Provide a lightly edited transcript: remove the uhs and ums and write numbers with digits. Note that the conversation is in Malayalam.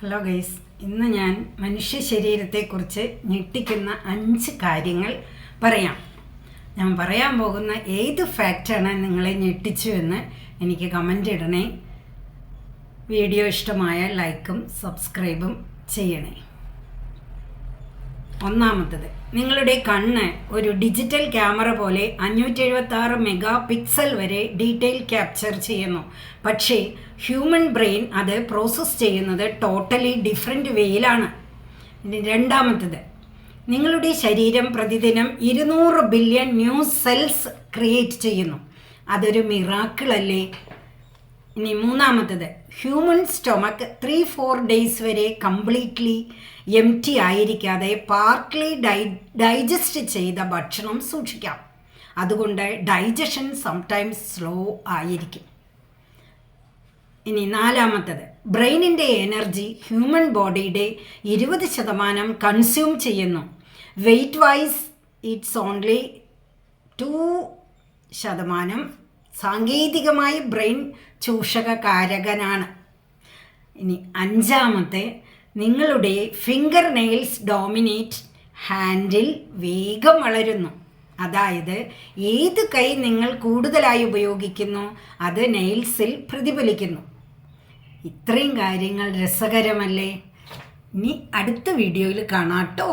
ഹലോ ഗൈസ്, ഇന്ന് ഞാൻ മനുഷ്യ ശരീരത്തെക്കുറിച്ച് ഞെട്ടിക്കുന്ന 5 കാര്യങ്ങൾ പറയാം. ഞാൻ പറയാൻ പോകുന്ന ഏത് ഫാക്റ്റാണ് നിങ്ങളെ ഞെട്ടിച്ചു എന്ന് എനിക്ക് കമൻ്റ് ഇടണേ. വീഡിയോ ഇഷ്ടമായ ലൈക്കും സബ്സ്ക്രൈബും ചെയ്യണേ. ഒന്നാമത്തത്, നിങ്ങളുടെ കണ്ണ് ഒരു ഡിജിറ്റൽ ക്യാമറ പോലെ 576 മെഗാ പിക്സൽ വരെ ഡീറ്റെയിൽ ക്യാപ്ചർ ചെയ്യുന്നു. പക്ഷേ ഹ്യൂമൻ ബ്രെയിൻ അത് പ്രോസസ്സ് ചെയ്യുന്നത് ടോട്ടലി ഡിഫറെൻറ്റ് വേയിലാണ്. രണ്ടാമത്തത്, നിങ്ങളുടെ ശരീരം പ്രതിദിനം 200 ബില്യൺ ന്യൂ സെൽസ് ക്രിയേറ്റ് ചെയ്യുന്നു. അതൊരു മിറാക്കിളല്ലേ? ഇനി മൂന്നാമത്തത്, ഹ്യൂമൻ സ്റ്റൊമക്ക് 3-4 ഡേയ്സ് വരെ കംപ്ലീറ്റ്ലി എംറ്റി ആയിരിക്കാതെ പാർട്ട്ലി ഡൈജസ്റ്റ് ചെയ്ത ഭക്ഷണം സൂക്ഷിക്കാം. അതുകൊണ്ട് ഡൈജഷൻ സംടൈംസ് സ്ലോ ആയിരിക്കും. ഇനി നാലാമത്തത്, ബ്രെയിനിൻ്റെ എനർജി ഹ്യൂമൻ ബോഡിയുടെ 20% കൺസ്യൂം ചെയ്യുന്നു. Weight wise it's only 2%. സാങ്കേതികമായി ബ്രെയിൻ ചൂഷകകാരകനാണ്. ഇനി അഞ്ചാമത്തെ, നിങ്ങളുടെ ഫിംഗർ നെയിൽസ് ഡോമിനേറ്റ് ഹാൻഡിൽ വേഗം വളരുന്നു. അതായത് ഏത് കൈ നിങ്ങൾ കൂടുതലായി ഉപയോഗിക്കുന്നു അത് നെയിൽസിൽ പ്രതിഫലിക്കുന്നു. ഇത്രയും കാര്യങ്ങൾ രസകരമല്ലേ? ഇനി അടുത്ത വീഡിയോയിൽ കാണാട്ടോ.